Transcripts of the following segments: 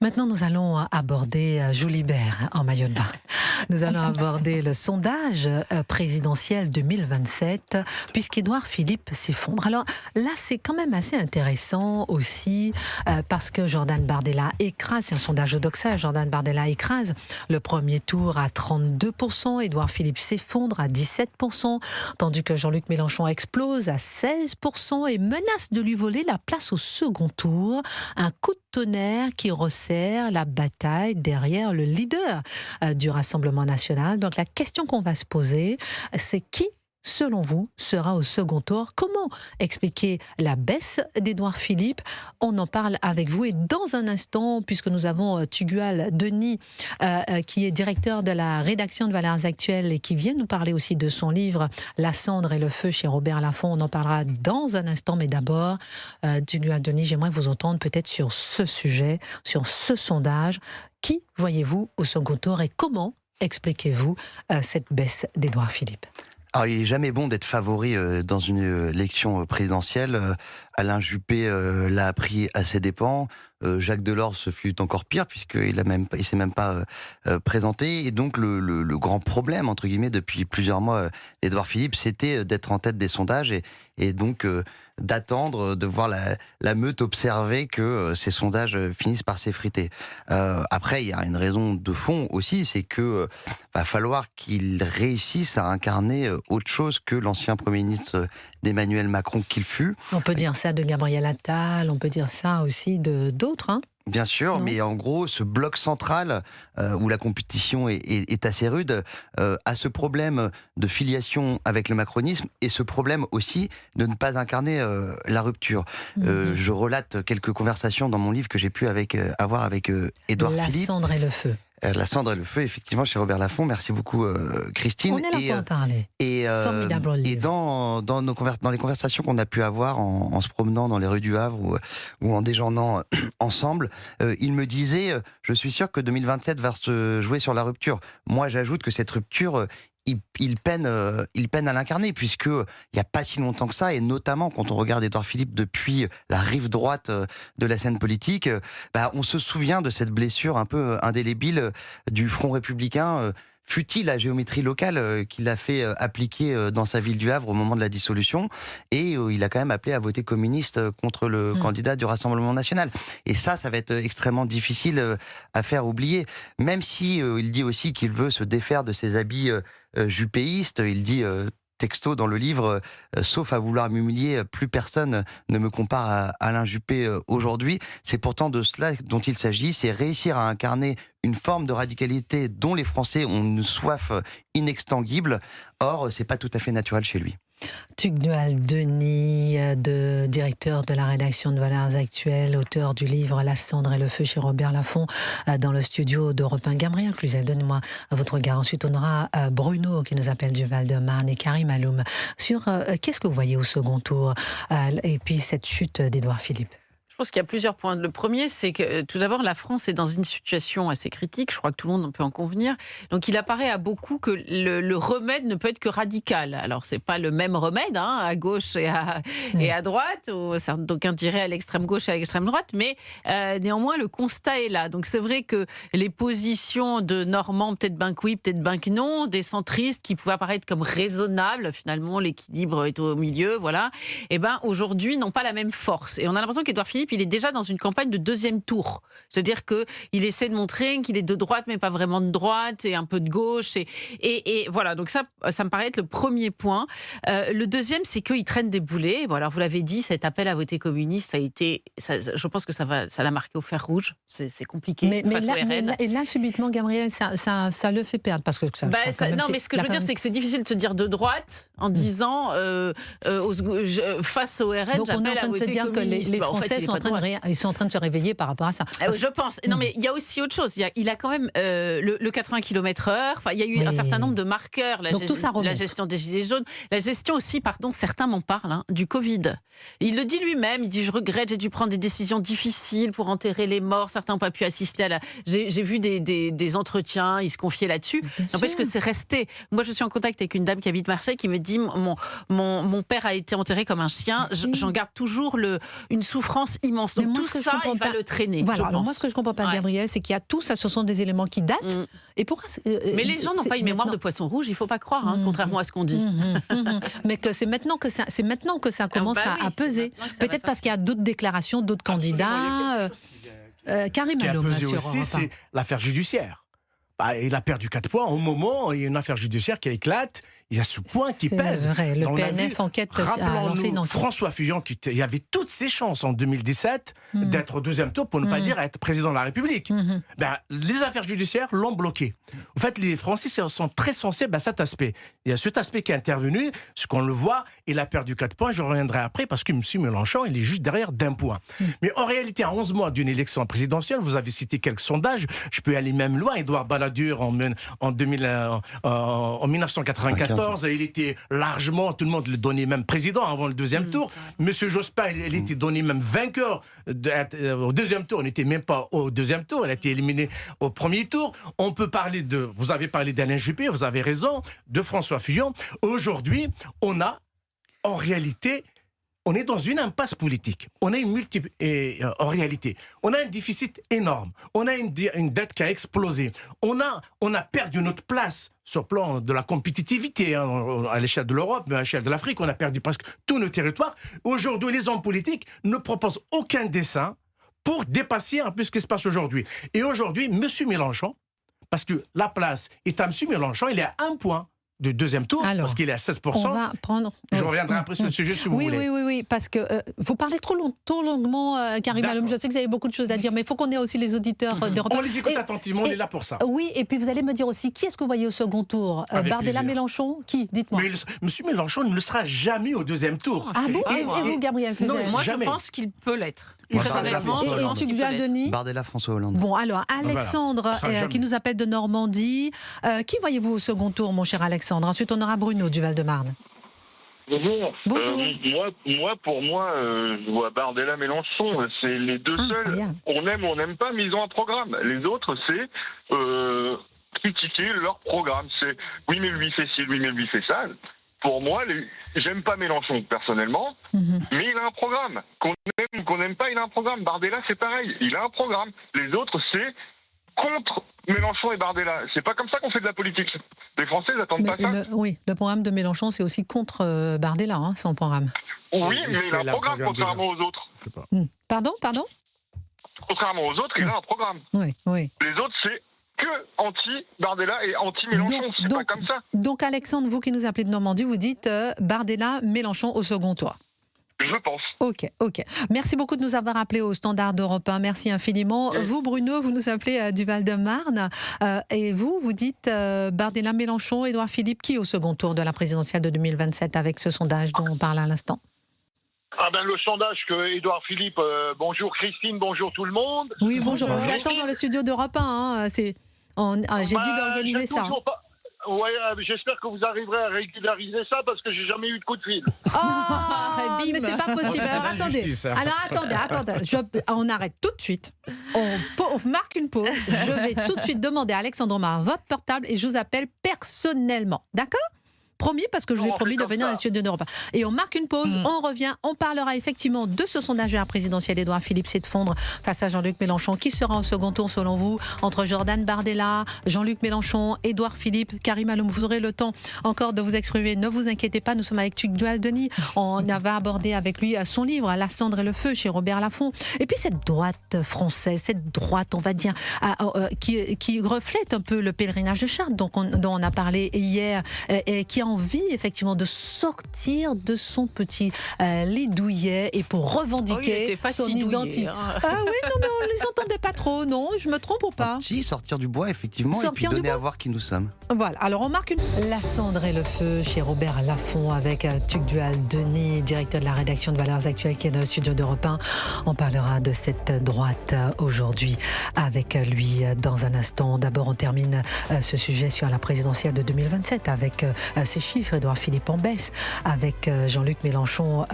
Maintenant, nous allons aborder Joulibert en maillot de bain. Nous allons aborder le sondage présidentiel 2027, puisqu'Édouard Philippe s'effondre. Alors là, c'est quand même assez intéressant aussi, parce que Jordan Bardella écrase, c'est un sondage de Doxa, Jordan Bardella écrase le premier tour à 32%, Édouard Philippe s'effondre à 17%, tandis que Jean-Luc Mélenchon explose à 16% et menace de lui voler la place au second tour. Un coup de tonnerre qui resserre la bataille derrière le leader du Rassemblement national. Donc la question qu'on va se poser, c'est qui, selon vous, sera au second tour? Comment expliquer la baisse d'Édouard Philippe? On en parle avec vous et dans un instant, puisque nous avons Tugdual Denis, qui est directeur de la rédaction de Valeurs Actuelles et qui vient nous parler aussi de son livre « La cendre et le feu » chez Robert Laffont. On en parlera dans un instant, mais d'abord, Tugdual Denis, j'aimerais vous entendre peut-être sur ce sujet, sur ce sondage. Qui voyez-vous au second tour et comment expliquez-vous cette baisse d'Édouard Philippe? Alors, il n'est jamais bon d'être favori dans une élection présidentielle. Alain Juppé l'a appris à ses dépens. Jacques Delors, ce fut encore pire, puisqu'il s'est même pas présenté. Et donc, le grand problème, entre guillemets, depuis plusieurs mois d'Édouard Philippe, c'était d'être en tête des sondages et donc d'attendre, de voir la meute observer que ces sondages finissent par s'effriter. Après, il y a une raison de fond aussi, c'est que va falloir qu'il réussisse à incarner autre chose que l'ancien Premier ministre d'Emmanuel Macron qu'il fut. On peut dire ça de Gabriel Attal, on peut dire ça aussi de d'autres, hein. Bien sûr, mais en gros, ce bloc central, où la compétition est assez rude, a ce problème de filiation avec le macronisme et ce problème aussi de ne pas incarner la rupture. Je relate quelques conversations dans mon livre que j'ai pu avoir avec Édouard Philippe. La cendre et le feu. La cendre et le feu, effectivement, chez Robert Laffont. Merci beaucoup, Christine. On est là pour en parler. Formidable livre. Et dans les conversations qu'on a pu avoir en se promenant dans les rues du Havre ou en déjeunant ensemble, il me disait je suis sûr que 2027 va se jouer sur la rupture. Moi, j'ajoute que cette rupture, il peine à l'incarner, puisque il n'y a pas si longtemps que ça, et notamment quand on regarde Édouard Philippe depuis la rive droite de la scène politique, on se souvient de cette blessure un peu indélébile du Front républicain, fut-il la géométrie locale qu'il a fait appliquer dans sa ville du Havre au moment de la dissolution, et il a quand même appelé à voter communiste contre le candidat du Rassemblement national. Et ça va être extrêmement difficile à faire oublier, même si il dit aussi qu'il veut se défaire de ses habits juppéiste. Il dit texto dans le livre, sauf à vouloir m'humilier, plus personne ne me compare à Alain Juppé aujourd'hui. C'est pourtant de cela dont il s'agit, c'est réussir à incarner une forme de radicalité dont les Français ont une soif inextinguible. Or, c'est pas tout à fait naturel chez lui. Tugdual Denis, directeur de la rédaction de Valeurs Actuelles, auteur du livre La cendre et le feu chez Robert Laffont, dans le studio d'Europe 1. Gabriel Cluzel, donnez-moi votre regard. Ensuite, on aura Bruno qui nous appelle du Val-de-Marne et Karim Aloum sur qu'est-ce que vous voyez au second tour et puis cette chute d'Édouard Philippe. Je pense qu'il y a plusieurs points. Le premier, c'est que tout d'abord, la France est dans une situation assez critique. Je crois que tout le monde peut en convenir. Donc, il apparaît à beaucoup que le remède ne peut être que radical. Alors, c'est pas le même remède, hein, à gauche et à droite. D'aucuns diraient à l'extrême gauche et à l'extrême droite. Mais néanmoins, le constat est là. Donc, c'est vrai que les positions de Normand, peut-être ben que oui, peut-être ben que non, des centristes qui pouvaient apparaître comme raisonnables, finalement, l'équilibre est au milieu, voilà. Et ben, aujourd'hui, n'ont pas la même force. Et on a l'impression qu'Édouard Philippe, il est déjà dans une campagne de deuxième tour. C'est-à-dire qu'il essaie de montrer qu'il est de droite, mais pas vraiment de droite, et un peu de gauche. Et voilà, donc ça me paraît être le premier point. Le deuxième, c'est qu'il traîne des boulets. Bon, alors, vous l'avez dit, cet appel à voter communiste, je pense que ça l'a marqué au fer rouge. C'est compliqué face au RN. Et là, subitement, Gabriel, ça le fait perdre. Parce que non, mais ce que je veux dire, c'est que c'est difficile de se dire de droite en disant face au RN, donc on est en train de se dire que les Français sont en train de se réveiller par rapport à ça. Je pense. Non, mais il y a aussi autre chose. Il a quand même le 80 km/h. Enfin, il y a eu un certain nombre de marqueurs. La gestion des gilets jaunes. La gestion aussi, certains m'en parlent, du Covid. Il le dit lui-même. Il dit, je regrette, j'ai dû prendre des décisions difficiles pour enterrer les morts. Certains n'ont pas pu assister J'ai vu des entretiens, il se confiait là-dessus. N'empêche que c'est resté. Moi, je suis en contact avec une dame qui habite Marseille qui me dit, mon père a été enterré comme un chien. J'en garde toujours une souffrance immense. Donc Mais moi, tout ce que je ça, comprends il va pas- le traîner. Voilà, je alors moi pense. ce que je comprends pas, Ouais. Gabriel, c'est qu'il y a tout ça, ce sont des éléments qui datent. Mm. Et pourquoi Mais les gens n'ont pas une mémoire de poisson rouge, il ne faut pas croire, contrairement à ce qu'on dit. Mais que c'est maintenant que ça commence bah oui, à peser. c'est maintenant que ça va Peut-être parce qu'il y a d'autres déclarations, d'autres candidats. Karim qui a Allom pesé sur aussi, Europe un. c'est l'affaire judiciaire. Bah, il a perdu 4 points au moment où il y a une affaire judiciaire qui éclate. Il y a ce point qui C'est pèse. vrai, le dans la PNF vie. enquête a lancé une Rappelons-nous enquête. François Fillon, il avait toutes ses chances en 2017 d'être au deuxième tour, pour ne pas dire être président de la République. Ben, les affaires judiciaires l'ont bloqué. En fait, les Français sont très sensibles à cet aspect. Il y a cet aspect qui est intervenu, ce qu'on le voit, il a perdu 4 points, je reviendrai après, parce que M. Mélenchon, il est juste derrière d'1 point. Mais en réalité, à 11 mois d'une élection présidentielle, vous avez cité quelques sondages, je peux aller même loin, Édouard Balladur en 1994, il était largement, tout le monde le donnait même président avant le deuxième tour. Monsieur Jospin, il était donné même vainqueur au deuxième tour. Il n'était même pas au deuxième tour. Il a été éliminé au premier tour. On peut parler vous avez parlé d'Alain Juppé, vous avez raison, de François Fillon. Aujourd'hui, en réalité, on est dans une impasse politique. On a en réalité, on a un déficit énorme. On a une dette qui a explosé. On a perdu notre place sur le plan de la compétitivité à l'échelle de l'Europe, mais à l'échelle de l'Afrique. On a perdu presque tous nos territoires. Aujourd'hui, les hommes politiques ne proposent aucun dessein pour dépasser un peu ce qui se passe aujourd'hui. Et aujourd'hui, M. Mélenchon, parce que la place est à M. Mélenchon, il est à 1 point de deuxième tour, Alors, parce qu'il est à 16%. On va prendre. Je reviendrai après sur le sujet si vous voulez. Oui, parce que vous parlez trop longuement, Karim Allom. Je sais que vous avez beaucoup de choses à dire, mais il faut qu'on ait aussi les auditeurs d'Europe. On les écoute attentivement, on est là pour ça. Oui, et puis vous allez me dire aussi, qui est-ce que vous voyez au second tour Avec Bardella, plaisir. Mélenchon? Qui? Dites-moi. Mais M. Mélenchon ne le sera jamais au deuxième tour. Ah bon? Ah, Et moi. vous, Gabriel Cluzel? Non, moi Jamais. je pense qu'il peut l'être. Moi, Très Bardella, honnêtement, François je Hollande. pense tu qu'il lui peut as l'être. Denis? Bardella, François Hollande. Bon, alors, Alexandre, Ça sera jamais. qui nous appelle de Normandie. Qui voyez-vous au second tour, mon cher Alexandre? Ensuite, on aura Bruno du Val-de-Marne. Bonjour. Bonjour. Pour moi, je vois Bardella, Mélenchon. C'est les deux seuls. Incroyable. On aime ou on n'aime pas, mais ils ont un programme. Les autres, c'est critiquer leur programme. C'est oui, mais lui fait ci, oui, mais lui fait ça. Pour moi, j'aime pas Mélenchon personnellement, mais il a un programme. Qu'on aime ou qu'on n'aime pas, il a un programme. Bardella, c'est pareil. Il a un programme. Les autres, c'est contre Mélenchon et Bardella. C'est pas comme ça qu'on fait de la politique. Les Français n'attendent pas ça. Oui, le programme de Mélenchon, c'est aussi contre Bardella, son programme. Oui, Est-ce mais il qu'il a a un un programme programme contrairement aux autres. Je sais pas. Pardon? Contrairement aux autres, il a un programme. Oui. Les autres, c'est que anti-Bardella et anti-Mélenchon. C'est pas comme ça. Donc, Alexandre, vous qui nous appelez de Normandie, vous dites Bardella, Mélenchon au second tour. Je pense. Ok. Merci beaucoup de nous avoir appelés au Standard d'Europe 1. Merci infiniment. Oui. Vous, Bruno, vous nous appelez du Val-de-Marne. Et vous dites Bardella, Mélenchon, Édouard Philippe, qui au second tour de la présidentielle de 2027 avec ce sondage dont on parle à l'instant? Le sondage que Édouard Philippe, bonjour Christine, bonjour tout le monde. Oui, bonjour. Bonjour. Je vous attends dans le studio d'Europe 1. Hein. J'ai dit d'organiser ça. Ouais, j'espère que vous arriverez à régulariser ça parce que j'ai jamais eu de coup de fil. Oh, mais c'est pas possible. Oh, Alors c'est de l'injustice, hein. attendez. On arrête tout de suite. On marque une pause. Je vais tout de suite demander à Alexandre Omar votre portable et je vous appelle personnellement. D'accord ? Promis, parce que je vous ai On promis fait de comme venir ça. à la studio d'Europe 1. Et on marque une pause, on revient, on parlera effectivement de ce sondage à la présidentielle. Édouard Philippe s'est de fondre face à Jean-Luc Mélenchon. Qui sera au second tour selon vous entre Jordan Bardella, Jean-Luc Mélenchon, Édouard Philippe, Karim Allom? Vous aurez le temps encore de vous exprimer. Ne vous inquiétez pas, nous sommes avec Tugdual Denis. On avait abordé avec lui son livre La cendre et le feu chez Robert Laffont. Et puis cette droite française, cette droite, on va dire, qui reflète un peu le pèlerinage de Chartres dont on a parlé hier, et qui a envie effectivement de sortir de son petit lit douillet et pour revendiquer son identité. Ah oui, non mais on ne les entendait pas trop, non? Je me trompe ou pas? Si, sortir du bois, effectivement, et puis Sortir du donner bois. à voir qui nous sommes. Voilà, alors on marque La cendre et le feu chez Robert Laffont avec Tugdual Denis, directeur de la rédaction de Valeurs Actuelles qui est dans le studio d'Europe 1. On parlera de cette droite aujourd'hui avec lui dans un instant. D'abord, on termine ce sujet sur la présidentielle de 2027 avec ces chiffres. Édouard Philippe en baisse avec Jean-Luc Mélenchon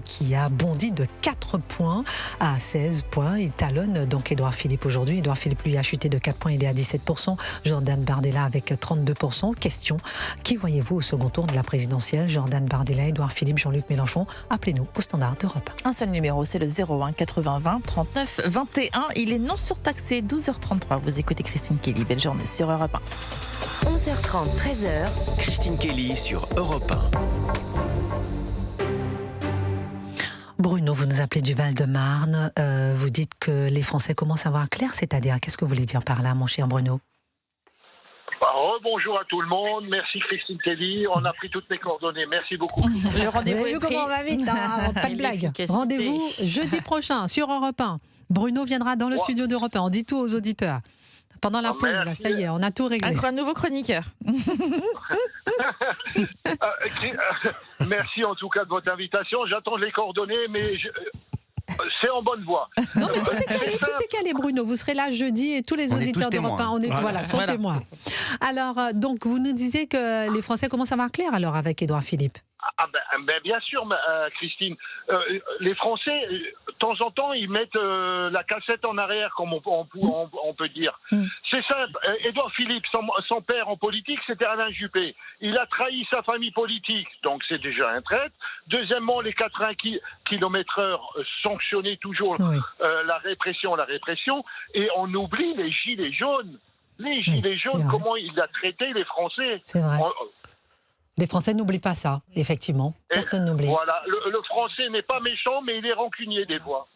qui a bondi de 4 points à 16 points. Il talonne donc Édouard Philippe aujourd'hui. Édouard Philippe, lui, a chuté de 4 points, il est à 17%. Jordan Bardella avec 32%. Question, qui voyez-vous au second tour de la présidentielle? Jordan Bardella, Édouard Philippe, Jean-Luc Mélenchon. Appelez-nous au standard d'Europe. Un seul numéro, c'est le 01 80 20 39 21. Il est non surtaxé, 12h33. Vous écoutez Christine Kelly. Belle journée sur Europe 1. 11h30, 13h. Christine Kelly sur Europe 1. Bruno, vous nous appelez du Val-de-Marne. Vous dites que les Français commencent à voir clair, c'est-à-dire, qu'est-ce que vous voulez dire par là, mon cher Bruno? Bonjour à tout le monde. Merci Christine Kelly. On a pris toutes mes coordonnées. Merci beaucoup. Le rendez-vous est pris. Comment on va vite, hein, pas de blague. Rendez-vous jeudi prochain sur Europe 1. Bruno viendra dans le studio d'Europe 1. On dit tout aux auditeurs. Pendant la pause, là, ça y est, on a tout réglé. Un nouveau chroniqueur. Merci en tout cas de votre invitation. J'attends les coordonnées, mais c'est en bonne voie. Non, mais tout est calé, Bruno. Vous serez là jeudi et tous les auditeurs d'Europe 1, sont témoins. Alors, donc, vous nous disiez que les Français commencent à voir clair alors avec Édouard Philippe. Bien sûr, Christine. Les Français, de temps en temps, ils mettent la cassette en arrière, comme on peut dire. C'est simple. Édouard Philippe, son père en politique, c'était Alain Juppé. Il a trahi sa famille politique, donc c'est déjà un traître. Deuxièmement, les 80 km/h sanctionnaient toujours la répression. Et on oublie les gilets jaunes. Les gilets jaunes, comment il a traité les Français. C'est vrai. Les Français n'oublient pas ça, effectivement. Personne n'oublie. Voilà, le Français n'est pas méchant, mais il est rancunier des fois.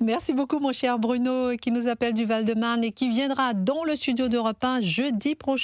Merci beaucoup, mon cher Bruno, qui nous appelle du Val-de-Marne et qui viendra dans le studio d'Europe 1 jeudi prochain.